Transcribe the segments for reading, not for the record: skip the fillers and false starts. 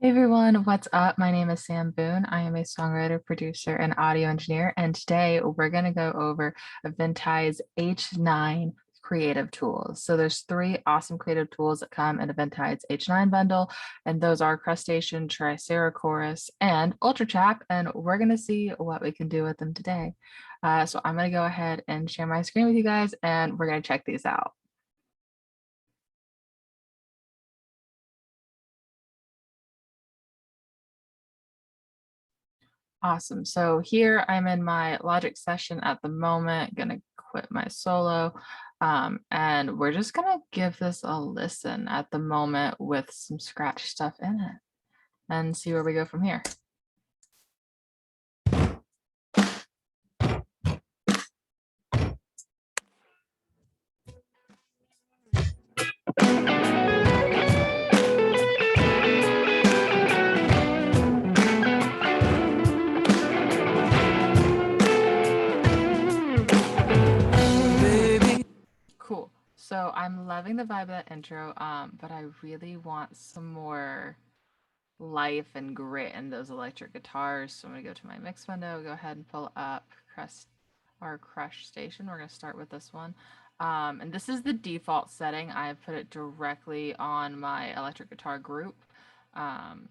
Hey everyone, what's up? My name is Sam Boone. I am a songwriter, producer, and audio engineer, and today we're going to go over Eventide's H9 creative tools. So there's three awesome creative tools that come in Eventide's H9 bundle, and those are Crustacean, Tricera Chorus, and UltraChap, and we're going to see what we can do with them today. So I'm going to go ahead and share my screen with you guys, and we're going to check these out. Awesome. So here I'm in my Logic session at the moment, gonna quit my solo. And we're just gonna give this a listen at the moment with some scratch stuff in it and see where we go from here. Cool. So I'm loving the vibe of that intro, but I really want some more life and grit in those electric guitars. So I'm gonna go to my mix window, go ahead and pull up our Crush station. We're gonna start with this one. And this is the default setting. I have put it directly on my electric guitar group. And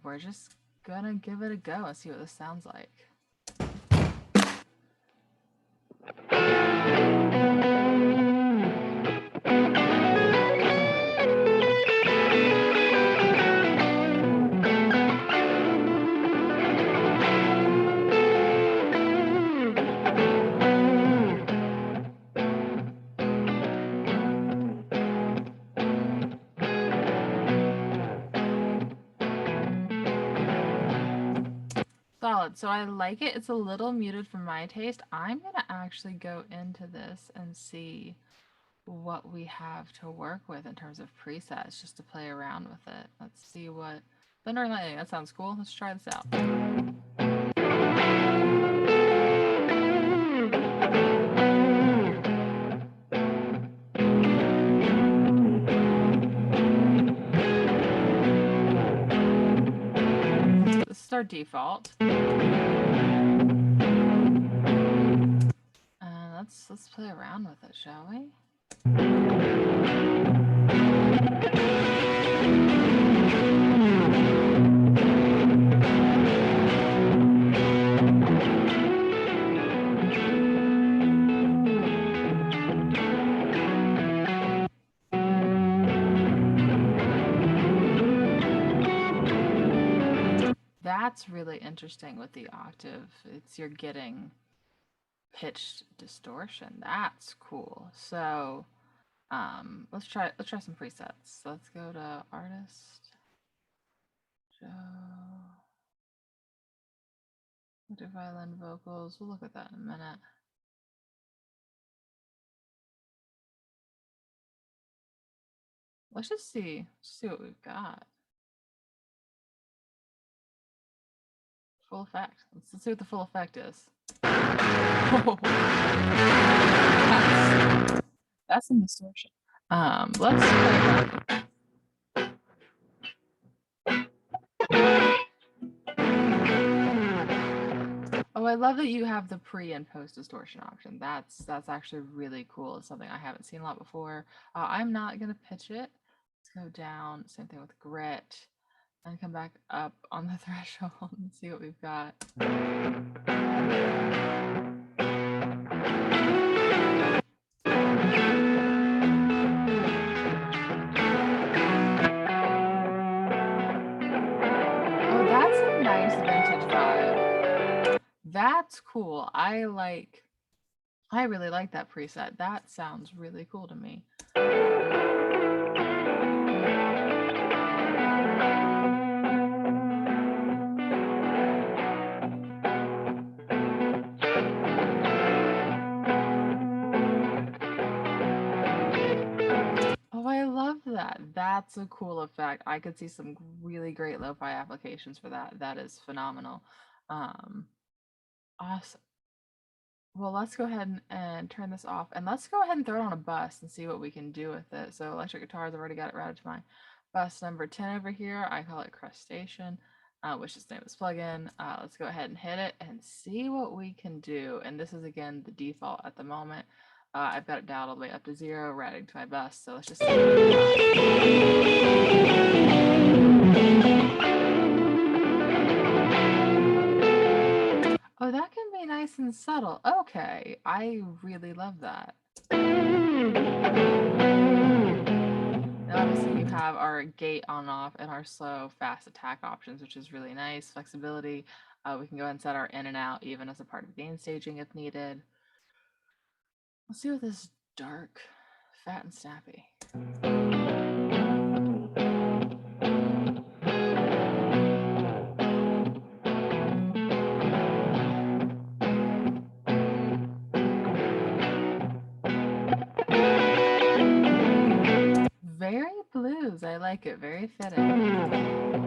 we're just gonna give it a go and see what this sounds like. Solid. So I like it. It's a little muted for my taste. I'm gonna actually go into this and see what we have to work with in terms of presets just to play around with it. Let's see what Thunder and Lightning. That sounds cool. Let's try this out. This is our default. Let's play around with it, shall we? That's really interesting with the octave. You're getting pitched distortion. That's cool. So let's try some presets. Let's go to artist, Joe, do violin vocals. We'll look at that in a minute. Let's just see what we've got. Full effect. Let's see what the full effect is. That's some distortion. Let's Oh, I love that you have the pre and post distortion option. That's actually really cool. It's something I haven't seen a lot before. I'm not gonna pitch it. Let's go down. Same thing with grit, and come back up on the threshold and see what we've got. Oh, that's a nice vintage vibe. That's cool. I really like that preset. That sounds really cool to me. Oh, I love that. That's a cool effect. I could see some really great lo-fi applications for that. That is phenomenal. Awesome. Well, let's go ahead and turn this off, and let's go ahead and throw it on a bus and see what we can do with it. So electric guitars, I've already got it routed to my Bus number 10 over here, I call it Crustacean, which is the name of this plugin. Let's go ahead and hit it and see what we can do. And this is again the default at the moment. I've got it dialed all the way up to 0, routing to my bus. So let's just see. Oh, that can be nice and subtle. Okay, I really love that. Now, obviously, you have our gate on off and our slow, fast attack options, which is really nice. Flexibility. We can go ahead and set our in and out even as a part of gain staging if needed. Let's see what this dark, fat, and snappy. Very blues. I like it. Very fitting.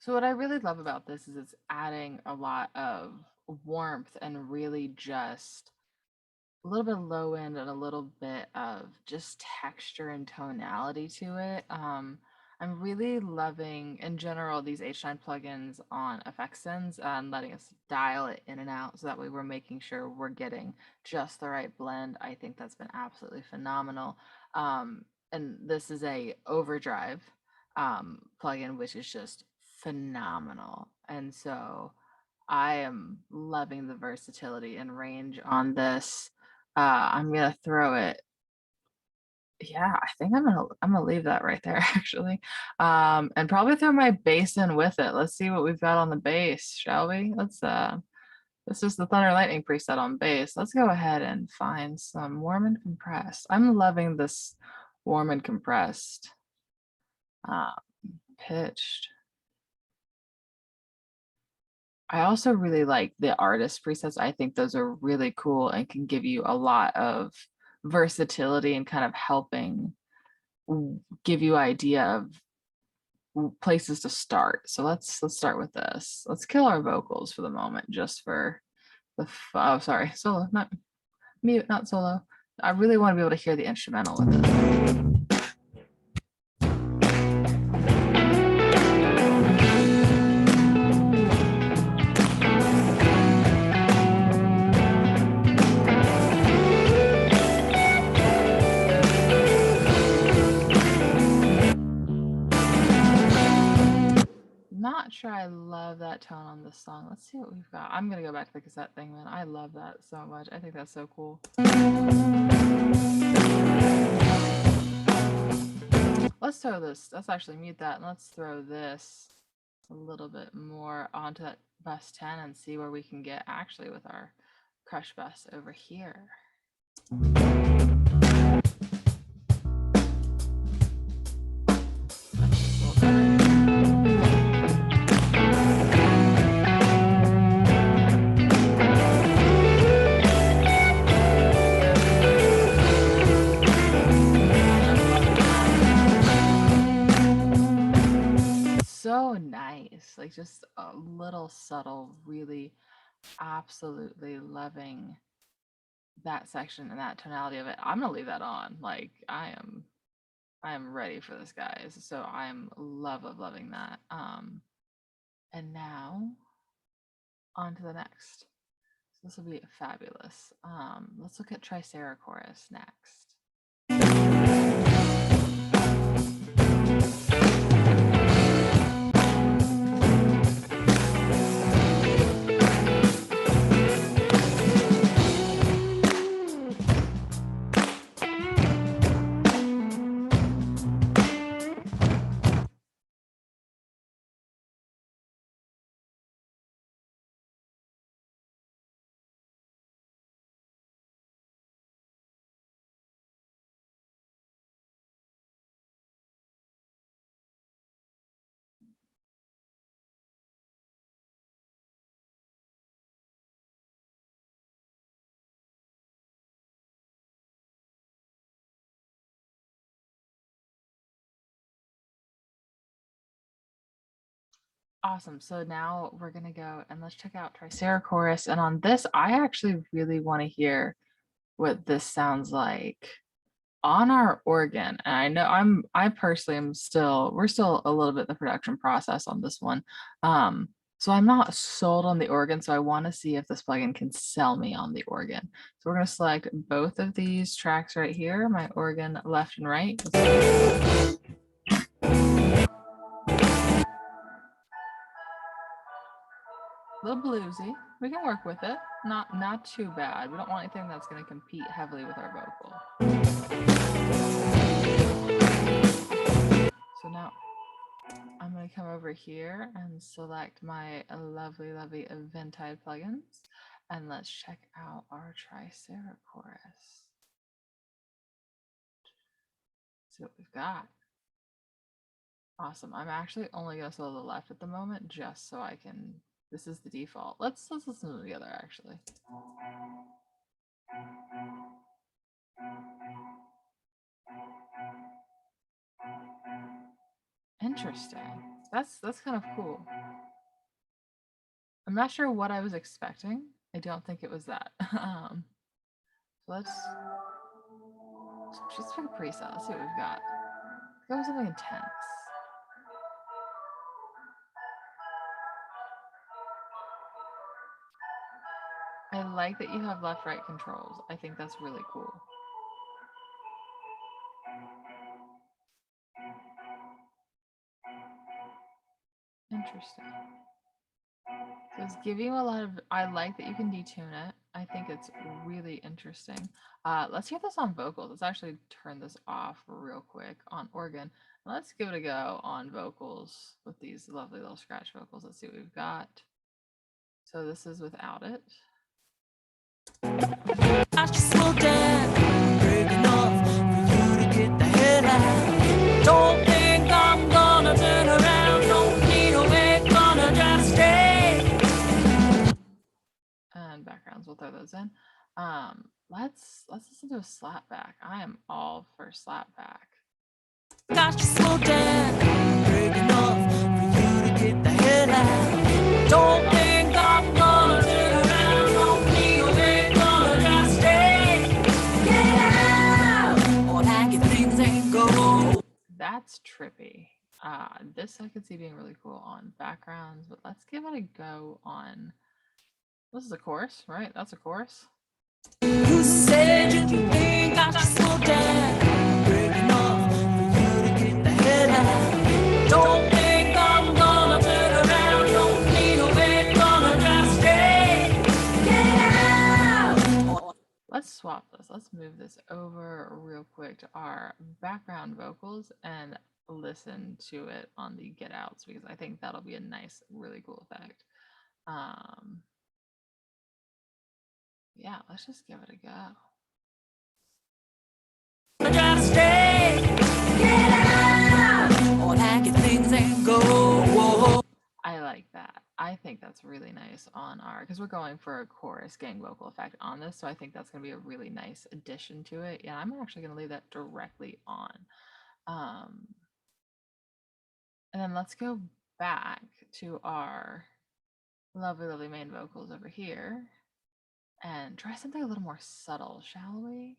So what I really love about this is it's adding a lot of warmth and really just a little bit low end and a little bit of just texture and tonality to it. I'm really loving, in general, these H9 plugins on effect sends and letting us dial it in and out so that way we're making sure we're getting just the right blend. I think that's been absolutely phenomenal. And this is a overdrive plugin, which is just phenomenal. And so I am loving the versatility and range on this. I'm gonna throw it. Yeah, I think I'm gonna leave that right there actually. And probably throw my bass in with it. Let's see what we've got on the bass, shall we? This is the Thunder Lightning preset on bass. Let's go ahead and find some warm and compressed. I'm loving this warm and compressed, pitched. I also really like the artist presets. I think those are really cool and can give you a lot of versatility and kind of helping give you idea of places to start. So let's start with this. Let's kill our vocals for the moment, just for the oh sorry, solo, not mute, not solo. I really want to be able to hear the instrumental with this. Not sure I love that tone on this song. Let's see what we've got. I'm gonna go back to the cassette thing, man. I love that so much. I think that's so cool. Let's throw this. Let's actually mute that and let's throw this a little bit more onto that bus 10 and see where we can get actually with our crush bus over here. So nice, like just a little subtle, really absolutely loving that section and that tonality of it. I'm gonna leave that on. Like I am ready for this, guys. So I'm loving that. And now on to the next. So this will be fabulous. Let's look at Tricera Chorus next. Awesome. So now we're gonna go and let's check out Tricera Chorus. And on this, I actually really want to hear what this sounds like on our organ. And I know I personally am still, we're still a little bit in the production process on this one. So I'm not sold on the organ. So I want to see if this plugin can sell me on the organ. So we're gonna select both of these tracks right here, my organ left and right. A little bluesy. We can work with it. Not too bad. We don't want anything that's going to compete heavily with our vocal. So now I'm going to come over here and select my lovely Eventide plugins, and let's check out our Tricera Chorus. See what we've got. Awesome. I'm actually only going to solo the left at the moment, just so I can. This is the default. Let's listen to them together, actually. Interesting. That's kind of cool. I'm not sure what I was expecting. I don't think it was that. Let's just pick a preset. Let's see what we've got. Go with something intense. I like that you have left-right controls. I think that's really cool. Interesting. So it's giving you a lot of, I like that you can detune it. I think it's really interesting. Let's hear this on vocals. Let's actually turn this off real quick on organ. Let's give it a go on vocals with these lovely little scratch vocals. Let's see what we've got. So this is without it. I just slow down, break enough for you to get the head out. Don't think I'm gonna turn around, don't need a way, gonna just stay. And backgrounds, we'll throw those in. Let's listen to a slapback. I am all for slapback. Got you slow down, break enough for you to get the head out. Don't think I'm gonna turn around, don't need a way, gonna just stay. Get out, or hang your things and go. That's trippy. This I could see being really cool on backgrounds, but let's give it a go on. This is a chorus, right? That's a chorus. You said you ain't got to slow down, breaking off for you to get the head out. Don't think I'm gonna turn around, don't need a way, gonna just stay. Get out. Let's swap this. Let's move this over real quick to our background vocals and listen to it on the get outs, because I think that'll be a nice, really cool effect. Yeah, let's just give it a go. Just stay, get out, or pack your things and go. I like that. I think that's really nice on our, because we're going for a chorus gang vocal effect on this, so I think that's going to be a really nice addition to it. Yeah, I'm actually going to leave that directly on. And then let's go back to our lovely main vocals over here and try something a little more subtle, shall we?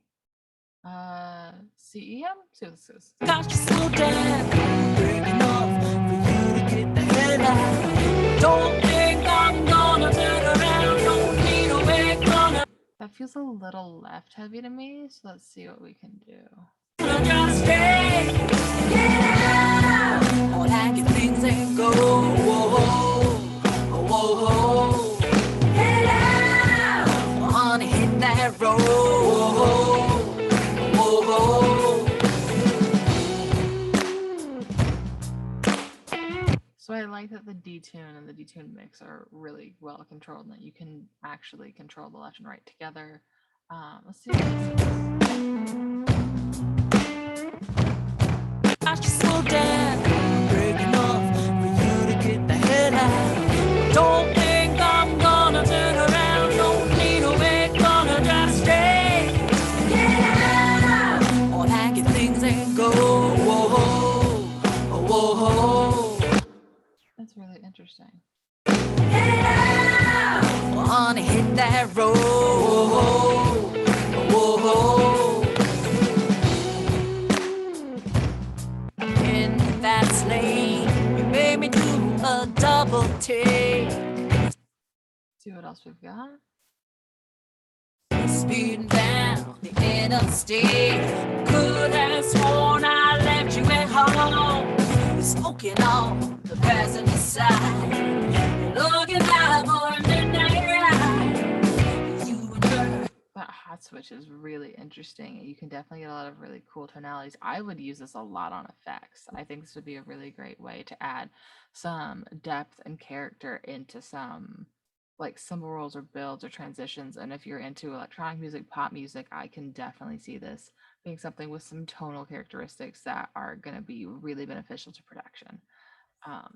CEM? See what this is. Got you slow down, breaking off for you to get the head out. Don't think I'm gonna turn around, don't need a way, gonna. That feels a little left heavy to me, so let's see what we can do. Just stay, get out, or pack your things and go. Whoa, whoa, whoa. Get out, honey, hit that road. Whoa, whoa. So I like that the detune and the detune mix are really well controlled, and that you can actually control the left and right together. Let's see what this is. I just slow down, breaking off for you to get the head out. Don't think I'm gonna turn around, don't need a way, gonna just stay. Get out, or pack your things and go. Whoa, whoa, whoa. That's really interesting. that road. Whoa. In that sleigh, you made me do a double take. See what else we've got. Speeding down the interstate, could have sworn I left you at home. You're smoking on the passenger side, looking out for a midnight ride. You and her. That hot switch is really interesting. You can definitely get a lot of really cool tonalities. I would use this a lot on effects. I think this would be a really great way to add some depth and character into some like cymbal rolls or builds or transitions. And if you're into electronic music, pop music, I can definitely see this being something with some tonal characteristics that are going to be really beneficial to production.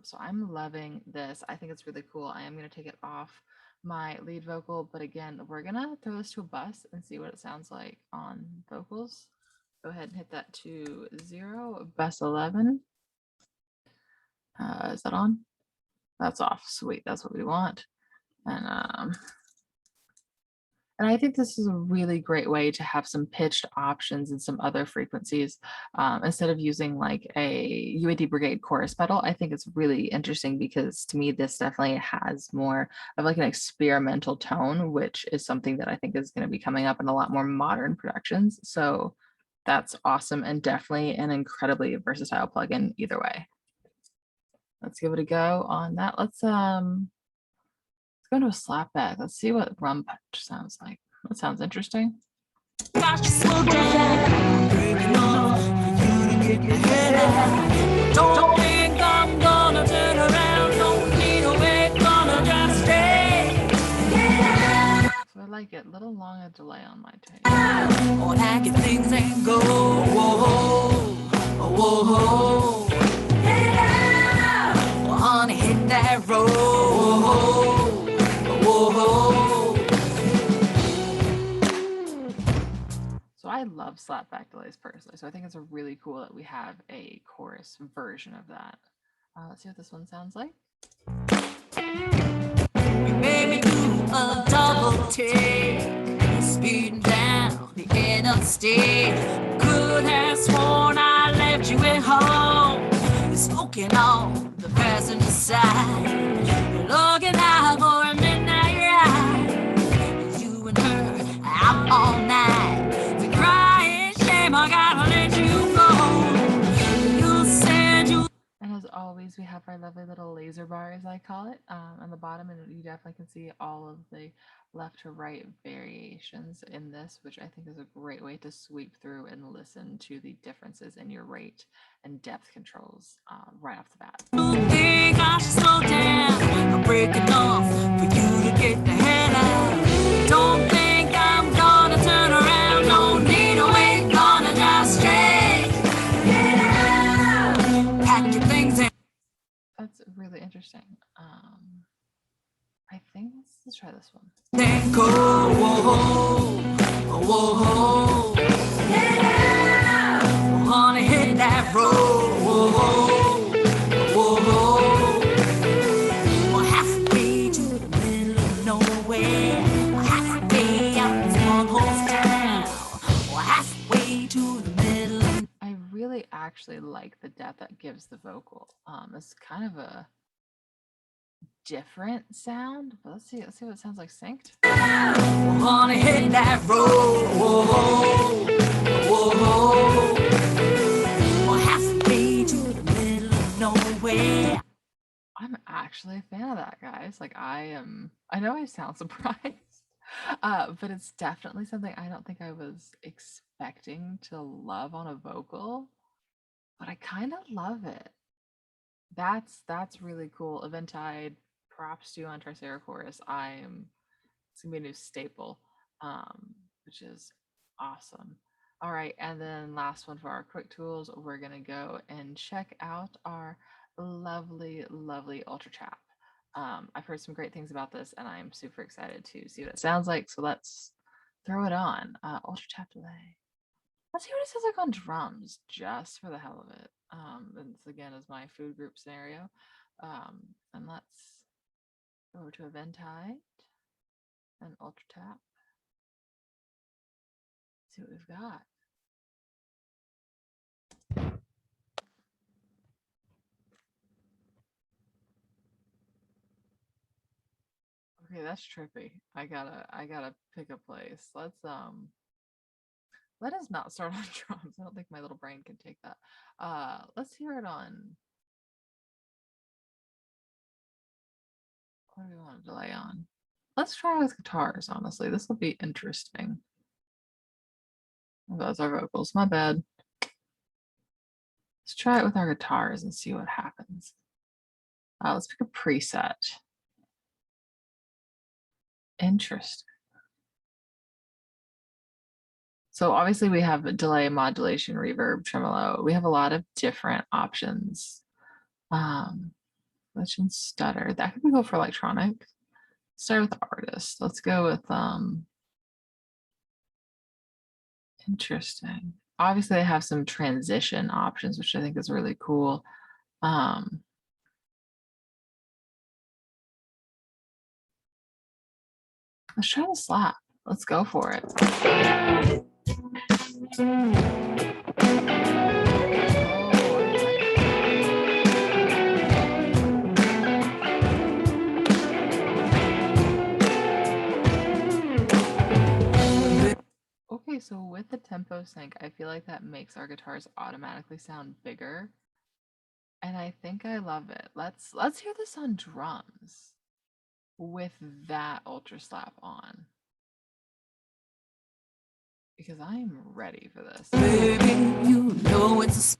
So I'm loving this. I think it's really cool. I am going to take it off my lead vocal, but again, we're going to throw this to a bus and see what it sounds like on vocals. Go ahead and hit that to 0, bus 11. Is that on? That's off. Sweet. That's what we want. And I think this is a really great way to have some pitched options and some other frequencies instead of using like a UAD Brigade chorus pedal. I think it's really interesting because to me, this definitely has more of like an experimental tone, which is something that I think is going to be coming up in a lot more modern productions. So that's awesome and definitely an incredibly versatile plugin either way. Let's give it a go on that. Let's go to a slapback. Let's see what rum punch sounds like. That sounds interesting. Gosh, slow down, breaking off for you to get your head out. Don't think I'm gonna turn around. Don't need a way, gonna just stay. So I like it. Little long a delay on my tape. Or hack your things and go. Whoa, whoa. Well, honey, hit that road. Whoa. So I love slapback delays personally. So I think it's a really cool that we have a chorus version of that. Let's see what this one sounds like. You made me do a double take, speeding down the interstate. Could have sworn I left you at home. You're smoking on the passenger side. You're looking out for a midnight ride. You and her out all night. We crying shame, I gotta let you go. You said you. And as always, we have our lovely little laser bar, as I call it, on the bottom, and you definitely can see all of the left to right variations in this, which I think is a great way to sweep through and listen to the differences in your rate and depth controls right off the bat. Think I should slow down. I'm breaking off for you to get the hell out. Don't think I'm gonna turn around. No need to wait, gonna just stay. Get out. Pack your things in. That's really interesting. I think let's try this one. Then go. Whoa, whoa. Get out. Wanna hit that road. Whoa, whoa. Well, halfway to the middle of nowhere. Halfway out in small horse town. Well, halfway to the middle of. I really actually like the depth that gives the vocal. It's kind of a different sound, but let's see what it sounds like synced. Wanna hit that road. Whoa, whoa. Well, halfway to the middle of nowhere. I'm actually a fan of that, guys. Like I know I sound surprised, but it's definitely something I don't think I was expecting to love on a vocal, but I kind of love it. That's really cool. Eventide, props to you on Tricera Chorus. It's gonna be a new staple, which is awesome. All right, and then last one for our quick tools, we're gonna go and check out our lovely, lovely Ultra Chap. I've heard some great things about this, and I'm super excited to see what it sounds like. So let's throw it on. Ultra Chap delay. Let's see what it sounds like on drums, just for the hell of it. This again is my food group scenario. And let's go to Eventide. and ultra tap. See what we've got. Okay, that's trippy. I gotta pick a place. Let us not start on drums. I don't think my little brain can take that. Let's hear it on. What do we want to delay on? Let's try with guitars, honestly. This will be interesting. Oh, those are vocals. My bad. Let's try it with our guitars and see what happens. Let's pick a preset. Interesting. So obviously we have a delay, modulation, reverb, tremolo. We have a lot of different options. Glitch and stutter. That could go for electronic. Start with artist. Let's go with interesting. Obviously they have some transition options, which I think is really cool. Let's try the slap. Let's go for it. Okay, so with the tempo sync, I feel like that makes our guitars automatically sound bigger. And I think I love it. Let's hear this on drums with that ultra slap on. Because I am ready for this. Baby, you know it's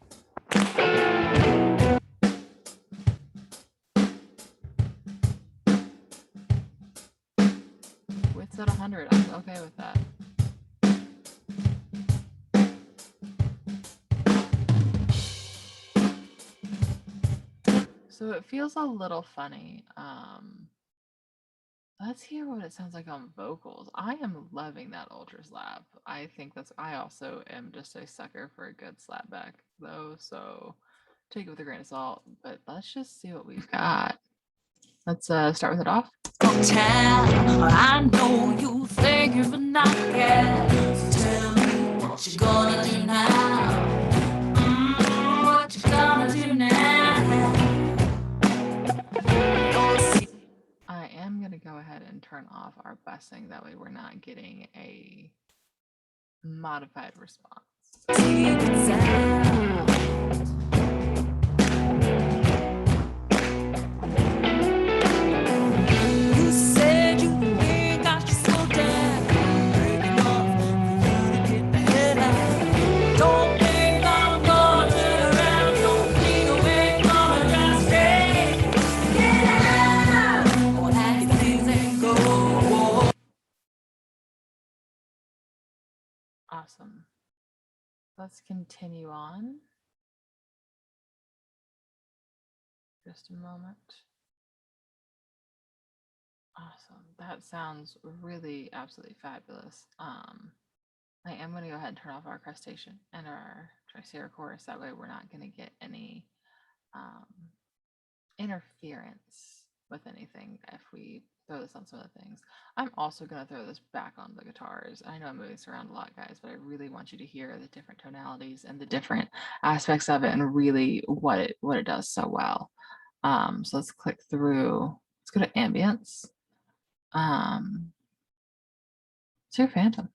Width's at 100. I'm okay with that. So it feels a little funny. Let's hear what it sounds like on vocals. I am loving that ultra slap. I think I also am just a sucker for a good slap back though, so take it with a grain of salt, but let's just see what we've got. Let's start with it off. town. I know you think you're not yet. Tell me what you gonna do now. What you gonna do now? I am going to go ahead and turn off our bussing. That way we're not getting a modified response. You said you ain't got to slow down. Breaking off for you to get the head out. Don't think I'm gonna turn around. Don't think I ain't gonna just stay. Get out. Or act things ain't go. Awesome. Let's continue on. Just a moment. Awesome. That sounds really absolutely fabulous. I am going to go ahead and turn off our crustacean and our Tricera Chorus. That way we're not going to get any interference with anything if we throw this on some of the things. I'm also going to throw this back on the guitars. I know I'm moving this around a lot, guys, but I really want you to hear the different tonalities and the different aspects of it and really what it does so well. So let's click through. Let's go to Ambience. It's your Phantom.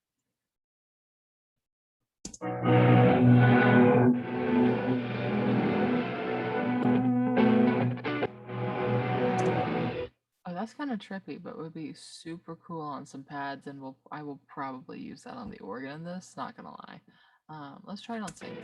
Oh, that's kind of trippy, but would be super cool on some pads, and I will probably use that on the organ in this, not gonna lie. Let's try it on sync.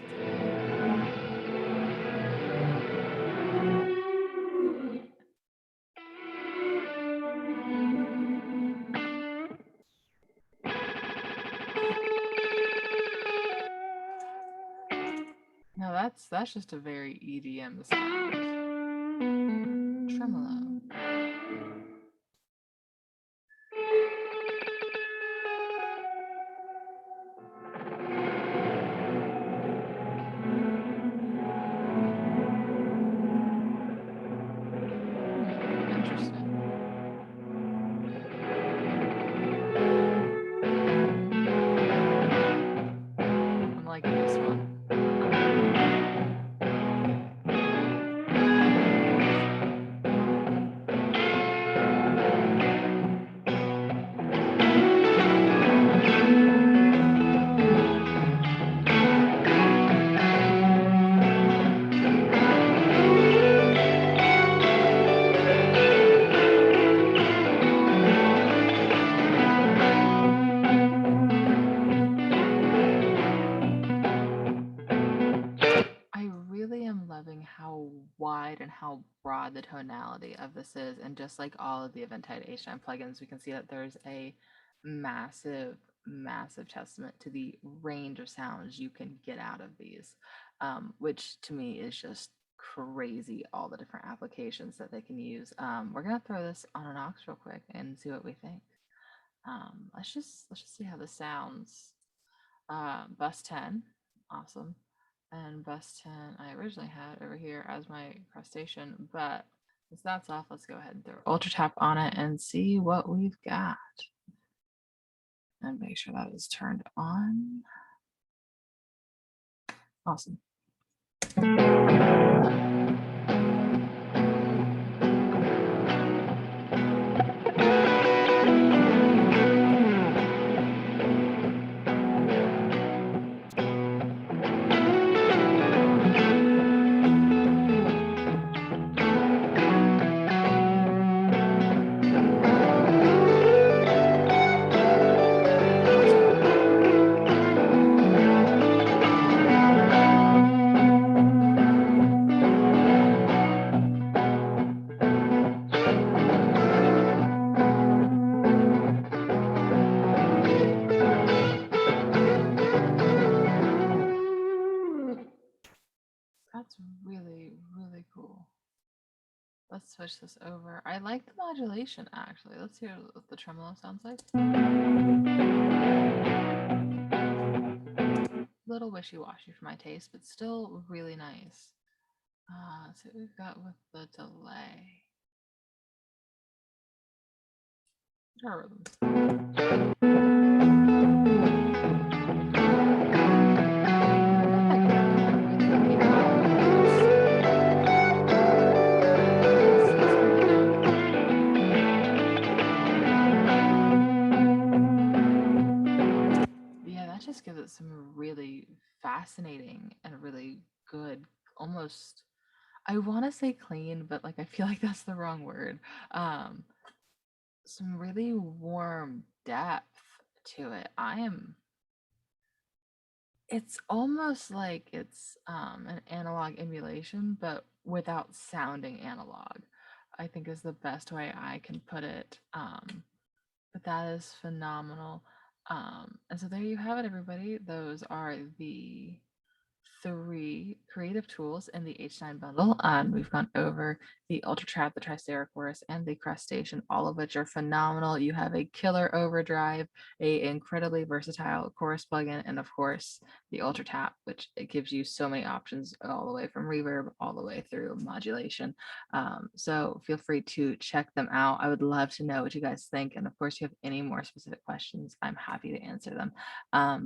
Now that's just a very EDM sound. Tremolo. Interesting. wide and how broad the tonality of this is. And just like all of the Eventide H9 plugins, we can see that there's a massive, massive testament to the range of sounds you can get out of these, which to me is just crazy, all the different applications that they can use. We're gonna throw this on an aux real quick and see what we think. Let's just see how this sounds. Bus 10, awesome. And bus 10, I originally had over here as my crustacean, but since that's off, let's go ahead and throw ultra tap on it and see what we've got. And make sure that is turned on. Awesome. That's really, really cool. Let's switch this over. I like the modulation actually. Let's hear what the tremolo sounds like. Little wishy-washy for my taste, but still really nice. Let's see what we've got with the delay. Guitar rhythms. Yeah, that just gives it some really fascinating and really good, almost, I want to say clean, but like I feel like that's the wrong word. Some really warm depth to it. It's almost like it's an analog emulation, but without sounding analog, I think is the best way I can put it. But that is phenomenal. And so there you have it, everybody. Those are the 3 creative tools in the H9 bundle. We've gone over the Ultra Trap, the Tricera Chorus, and the Crustacean, all of which are phenomenal. You have a killer overdrive, a incredibly versatile chorus plugin, and of course the Ultra Tap, which it gives you so many options all the way from reverb all the way through modulation. So feel free to check them out. I would love to know what you guys think. And of course, if you have any more specific questions, I'm happy to answer them.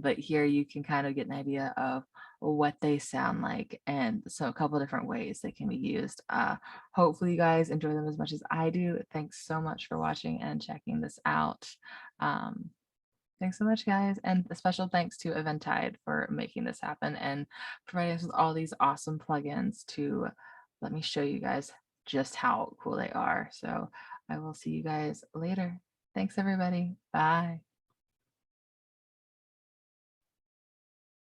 But here you can kind of get an idea of what they sound like and so a couple different ways they can be used. Hopefully you guys enjoy them as much as I do. Thanks so much for watching and checking this out. Thanks so much, guys, and a special thanks to Eventide for making this happen and providing us with all these awesome plugins to let me show you guys just how cool they are. So I will see you guys later. Thanks, everybody. Bye.